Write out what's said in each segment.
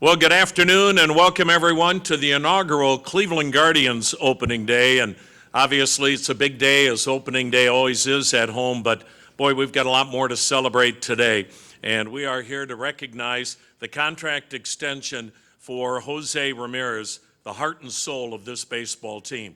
Well, good afternoon and welcome everyone to the inaugural Cleveland Guardians opening day. And obviously it's a big day, as opening day always is at home, but boy, we've got a lot more to celebrate today. And we are here to recognize the contract extension for Jose Ramirez, the heart and soul of this baseball team.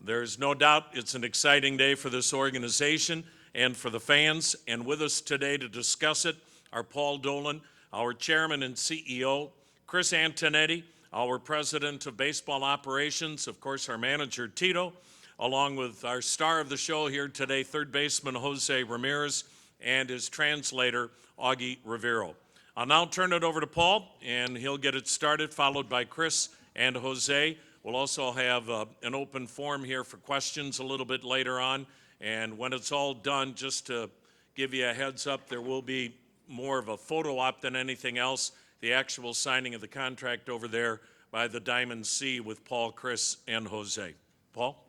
There's no doubt it's an exciting day for this organization and for the fans. And with us today to discuss it are Paul Dolan, our chairman and CEO, Chris Antonetti, our president of Baseball Operations, of course our manager Tito, along with our star of the show here today, third baseman Jose Ramirez, and his translator Agustin Rivero. I'll now turn it over to Paul, and he'll get it started, followed by Chris and Jose. We'll also have an open forum here for questions a little bit later on, and when it's all done, just to give you a heads up, there will be more of a photo op than anything else, the actual signing of the contract over there by the Diamond C with Paul, Chris, and Jose. Paul?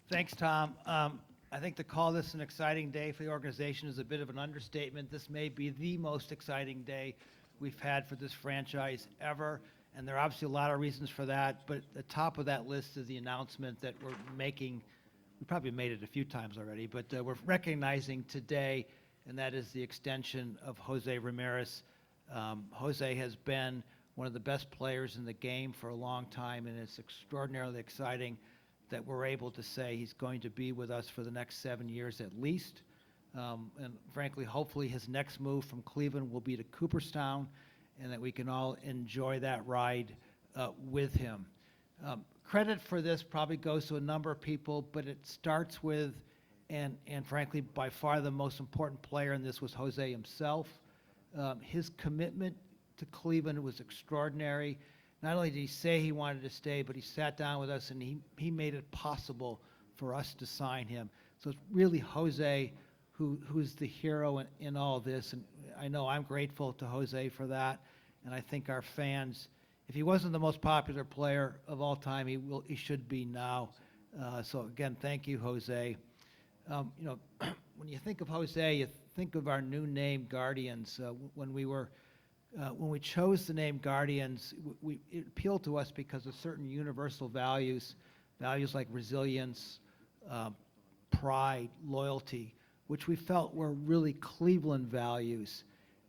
Thanks, Tom. I think to call this an exciting day for the organization is a bit of an understatement. This may be the most exciting day we've had for this franchise ever, and there are obviously a lot of reasons for that, but at the top of that list is the announcement that we're making. We probably made it a few times already, but we're recognizing today, and that is the extension of Jose Ramirez. Jose has been one of the best players in the game for a long time, and it's extraordinarily exciting that we're able to say he's going to be with us for the next 7 years at least. And frankly, hopefully his next move from Cleveland will be to Cooperstown, and that we can all enjoy that ride with him. Credit for this probably goes to a number of people, but it starts with, and frankly, by far the most important player in this was Jose himself. His commitment to Cleveland was extraordinary. Not only did he say he wanted to stay, but he sat down with us and he made it possible for us to sign him. So it's really Jose who's the hero in all this. And I know I'm grateful to Jose for that. And I think our fans, if he wasn't the most popular player of all time, he should be now. So again, thank you, Jose. When you think of Jose, you think of our new name, Guardians. When we chose the name Guardians, it appealed to us because of certain universal values like resilience, pride, loyalty, which we felt were really Cleveland values.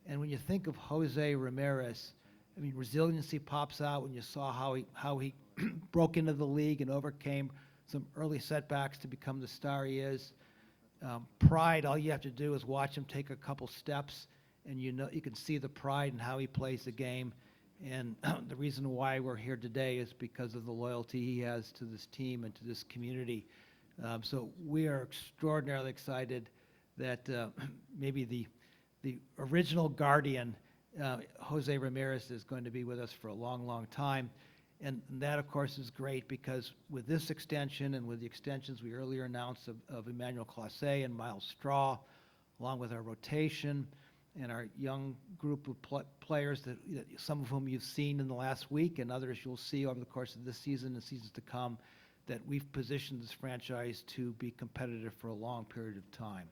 And when you think of Jose Ramirez, I mean, resiliency pops out when you saw how he broke into the league and overcame some early setbacks to become the star he is. Pride, all you have to do is watch him take a couple steps, and you can see the pride in how he plays the game. And the reason why we're here today is because of the loyalty he has to this team and to this community. So we are extraordinarily excited that maybe the original Guardian, Jose Ramirez, is going to be with us for a long, long time. And that, of course, is great because with this extension and with the extensions we earlier announced of Emmanuel Clase and Miles Straw, along with our rotation and our young group of players, that some of whom you've seen in the last week and others you'll see over the course of this season and seasons to come, that we've positioned this franchise to be competitive for a long period of time.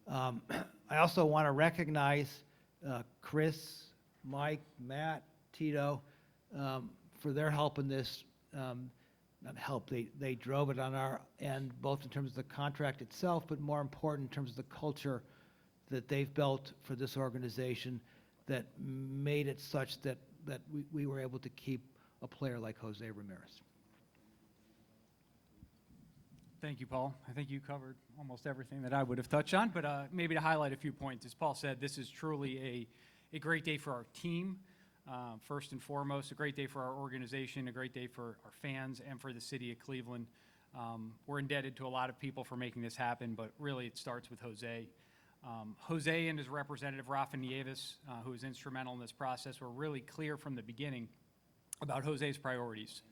I also want to recognize Chris, Mike, Matt, Tito, for their help in this. Not help, they drove it on our end, both in terms of the contract itself, but more important in terms of the culture that they've built for this organization that made it such that we were able to keep a player like Jose Ramirez. Thank you, Paul. I think you covered almost everything that I would have touched on, but maybe to highlight a few points. As Paul said, this is truly a great day for our team. First and foremost, a great day for our organization, a great day for our fans and for the city of Cleveland. We're indebted to a lot of people for making this happen, but really it starts with Jose. Jose and his representative, Rafa Nieves, who was instrumental in this process, were really clear from the beginning about Jose's priorities.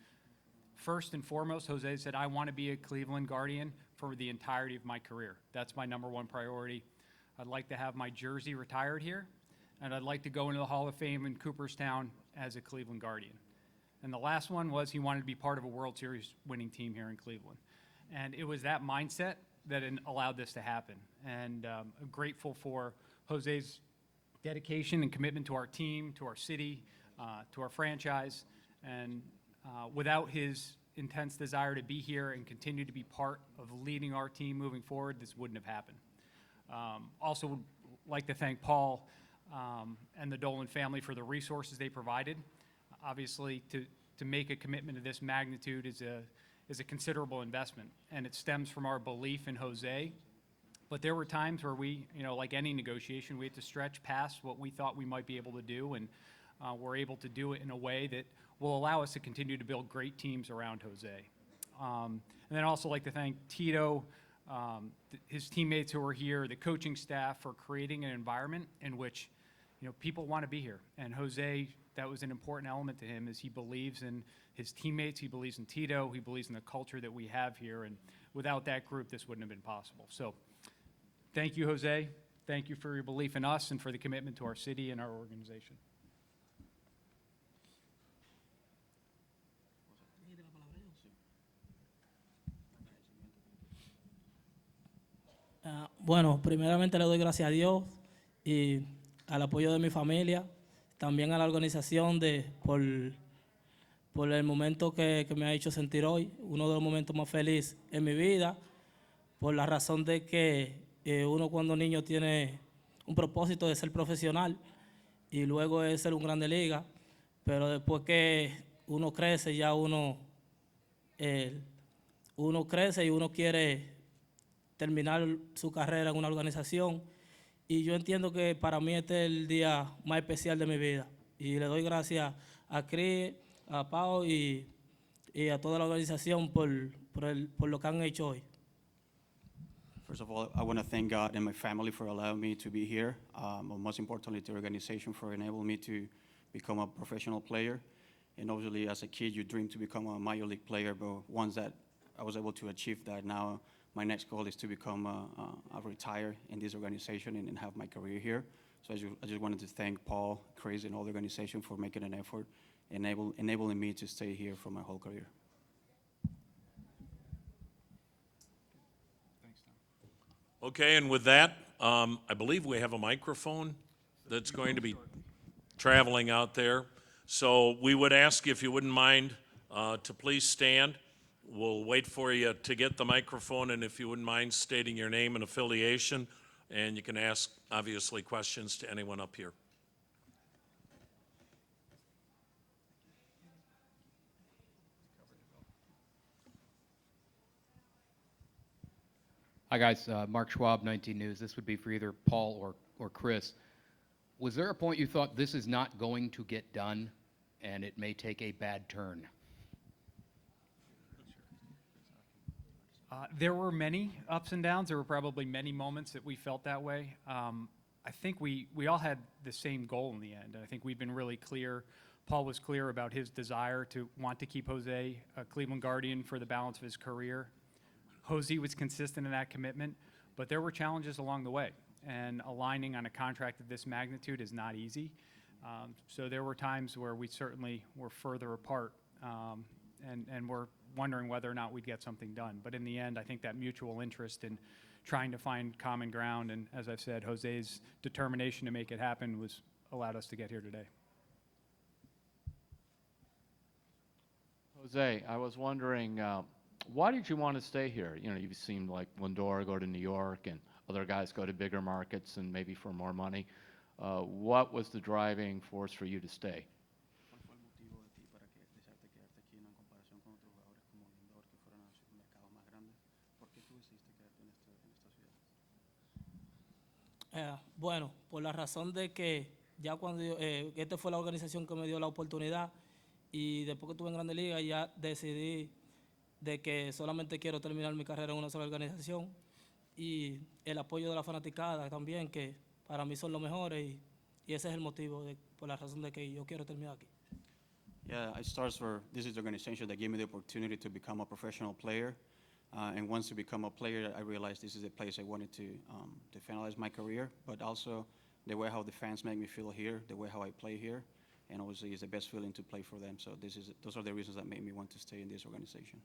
First and foremost, Jose said, I want to be a Cleveland Guardian for the entirety of my career. That's my number one priority. I'd like to have my jersey retired here, and I'd like to go into the Hall of Fame in Cooperstown as a Cleveland Guardian. And the last one was he wanted to be part of a World Series winning team here in Cleveland. And it was that mindset that allowed this to happen. And I'm grateful for Jose's dedication and commitment to our team, to our city, to our franchise. And without his intense desire to be here and continue to be part of leading our team moving forward, this wouldn't have happened. Also would like to thank Paul and the Dolan family for the resources they provided. Obviously, to make a commitment of this magnitude is a considerable investment, and it stems from our belief in Jose. But there were times where we, like any negotiation, we had to stretch past what we thought we might be able to do, and we're able to do it in a way that will allow us to continue to build great teams around Jose. And then I'd also like to thank Tito, his teammates who are here, the coaching staff, for creating an environment in which people want to be here. And Jose, that was an important element to him, is he believes in his teammates, he believes in Tito, he believes in the culture that we have here, and without that group, this wouldn't have been possible. So thank you, Jose. Thank you for your belief in us and for the commitment to our city and our organization. Bueno, primeramente le doy gracias a Dios y al apoyo de mi familia, también a la organización por el momento que me ha hecho sentir hoy, uno de los momentos más felices en mi vida, por la razón de que uno cuando niño tiene un propósito de ser profesional y luego es ser un grande liga, pero después que uno crece ya uno crece y uno quiere terminar su carrera en una organización, y yo entiendo que para mí este es el día más especial de mi vida, y le doy gracias a Chris, a Pau y a toda la organización por lo que han hecho hoy. First of all, I want to thank God and my family for allowing me to be here. But most importantly, the organization for enabling me to become a professional player. And obviously, as a kid, you dream to become a major league player, but once that I was able to achieve that, now my next goal is to become a retire in this organization and have my career here. So I just wanted to thank Paul, Chris, and all the organization for making an effort, enabling me to stay here for my whole career. Okay, and with that, I believe we have a microphone that's going to be traveling out there. So we would ask if you wouldn't mind to please stand. We'll wait for you to get the microphone, and if you wouldn't mind stating your name and affiliation, and you can ask, obviously, questions to anyone up here. Hi, guys. Mark Schwab, 19 News. This would be for either Paul or Chris. Was there a point you thought this is not going to get done and it may take a bad turn? There were many ups and downs. There were probably many moments that we felt that way. I think we all had the same goal in the end. I think we've been really clear. Paul was clear about his desire to want to keep Jose a Cleveland Guardian for the balance of his career. Jose was consistent in that commitment, but there were challenges along the way, and aligning on a contract of this magnitude is not easy. So there were times where we certainly were further apart, and we're wondering whether or not we'd get something done. But in the end, I think that mutual interest in trying to find common ground, and as I've said, Jose's determination to make it happen allowed us to get here today. Jose, I was wondering, why did you want to stay here? You know, you've seen like Lindor go to New York and other guys go to bigger markets and maybe for more money. What was the driving force for you to stay? ¿Cuál fue el motivo de ti para que desearte quedarte aquí en comparación con otros jugadores como Lindor que fueron a supermercados más grandes? ¿Por qué tú decidiste quedarte en esta ciudad? Bueno, por la razón de que ya cuando esta fue la organización que me dio la oportunidad, y después que estuve en Grande Liga ya decidí de que solamente quiero terminar mi carrera en una sola organización, y el apoyo de la fanaticada también, que para mí son los mejores, y ese es el motivo por la razón de que yo quiero terminar aquí. Yeah, this is the organization that gave me the opportunity to become a professional player. And once to become a player, I realized this is the place I wanted to finalize my career, but also the way how the fans make me feel here, the way how I play here, and obviously it's the best feeling to play for them. So those are the reasons that made me want to stay in this organization.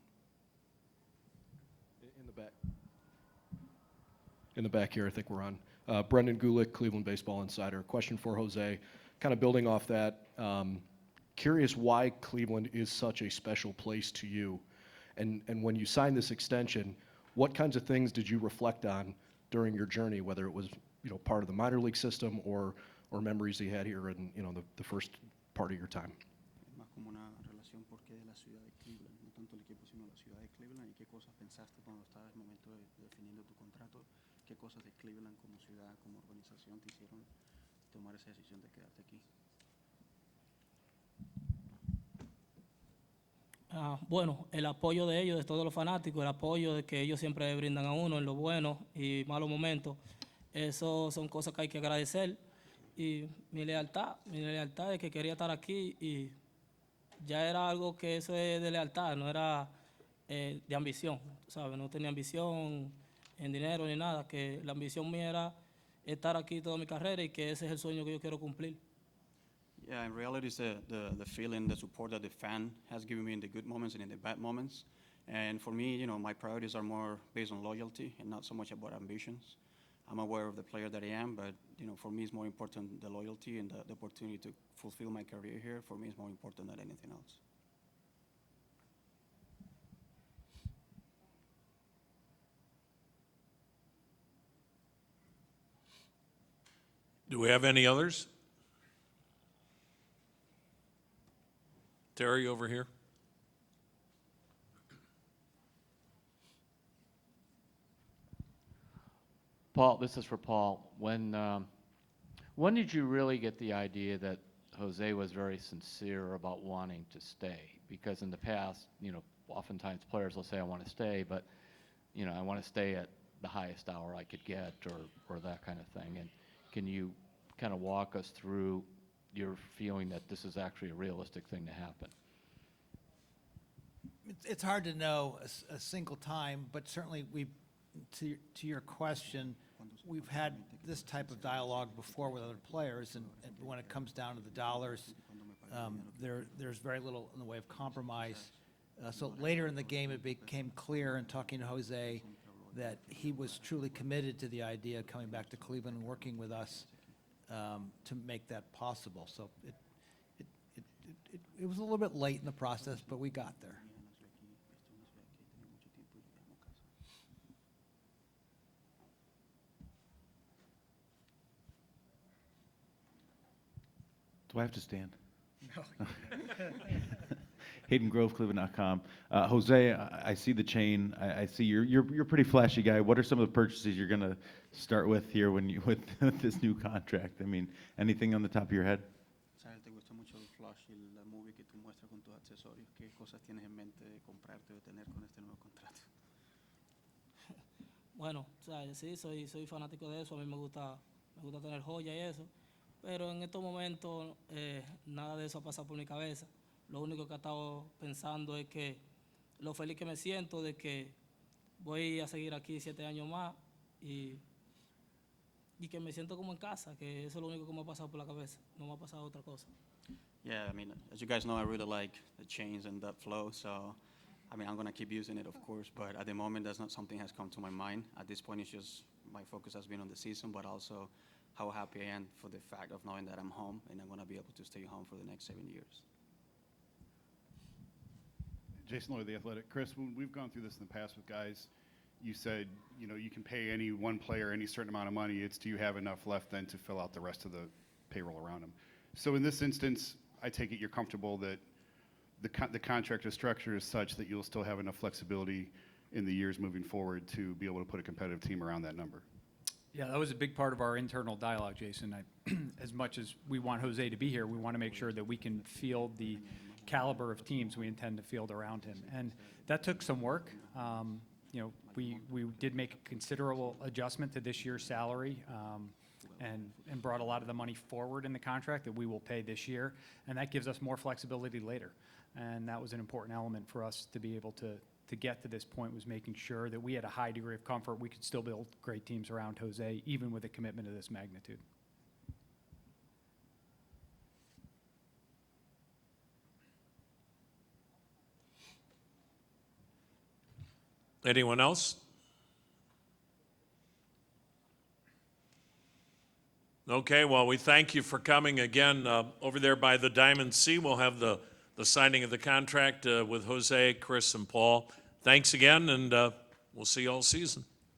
In the back. In the back here, I think we're on. Brendan Gulick, Cleveland Baseball Insider. Question for Jose, kind of building off that. Curious why Cleveland is such a special place to you. And when you signed this extension, what kinds of things did you reflect on during your journey, whether it was, part of the minor league system or memories you had here in, the first part of your time? Es más como una relación porque de la ciudad de Cleveland, no tanto el equipo, sino la ciudad de Cleveland. ¿Y qué cosas pensaste cuando estabas en el momento de definiendo tu contrato? ¿Qué cosas de Cleveland como ciudad, como organización te hicieron tomar esa decisión de quedarte aquí? Bueno, el apoyo de ellos, de todos los fanáticos, el apoyo de que ellos siempre brindan a uno en los buenos y malos momentos, eso son cosas que hay que agradecer. Y mi lealtad de que quería estar aquí y ya era algo que eso es de lealtad, no era de ambición, ¿sabes? No tenía ambición en dinero ni nada, que la ambición mía era estar aquí toda mi carrera y que ese es el sueño que yo quiero cumplir. Yeah, in reality, it's the feeling, the support that the fan has given me in the good moments and in the bad moments. And for me, my priorities are more based on loyalty and not so much about ambitions. I'm aware of the player that I am, but for me, it's more important the loyalty and the opportunity to fulfill my career here. For me, it's more important than anything else. Do we have any others? Terry over here. Paul, this is for Paul. When did you really get the idea that Jose was very sincere about wanting to stay? Because in the past, oftentimes players will say, I want to stay, but, I want to stay at the highest hour I could get or that kind of thing. And can you kind of walk us through your feeling that this is actually a realistic thing to happen? It's hard to know a single time, but certainly to your question, we've had this type of dialogue before with other players, and when it comes down to the dollars, there's very little in the way of compromise. So later in the game, it became clear in talking to Jose that he was truly committed to the idea of coming back to Cleveland and working with us to make that possible. So it was a little bit late in the process, but we got there. Do I have to stand? No. Hayden Grove, Cleveland.com. Jose, I see the chain. I see you're a pretty flashy guy. What are some of the purchases you're going to start with here with this new contract? I mean, anything on the top of your head? Sabes, te gusta mucho el flash y la movie que tú muestras con tus accesorios. ¿Qué cosas tienes en mente de comprarte o de tener con este nuevo contrato? Bueno, ¿sabes? Sí, soy fanático de eso, a mí me gusta tener joya y eso, pero en estos momentos nada de eso ha pasado por mi cabeza. Lo único que he estado pensando es que lo feliz que me siento de que voy a seguir aquí 7 años más y que me siento como en casa, que eso es lo único que me ha pasado por la cabeza, no me ha pasado otra cosa. Yeah, I mean, as you guys know, I really like the chains and that flow, so I mean, I'm going to keep using it, of course, but at the moment, that's not something has come to my mind. At this point, it's just my focus has been on the season, but also how happy I am for the fact of knowing that I'm home and I'm going to be able to stay home for the next 7 years. Jason Lloyd, The Athletic. Chris, when we've gone through this in the past with guys, you said, you can pay any one player any certain amount of money. It's do you have enough left then to fill out the rest of the payroll around them? So in this instance, I take it you're comfortable that the contract structure is such that you'll still have enough flexibility in the years moving forward to be able to put a competitive team around that number. Yeah, that was a big part of our internal dialogue, Jason. As much as we want Jose to be here, we want to make sure that we can field the caliber of teams we intend to field around him. And that took some work. We did make a considerable adjustment to this year's salary and brought a lot of the money forward in the contract that we will pay this year. And that gives us more flexibility later. And that was an important element for us to be able to get to this point, was making sure that we had a high degree of comfort. We could still build great teams around Jose, even with a commitment of this magnitude. Anyone else? Okay, well, we thank you for coming again. Over there by the Diamond C, we'll have the signing of the contract with Jose, Chris, and Paul. Thanks again, and we'll see you all season.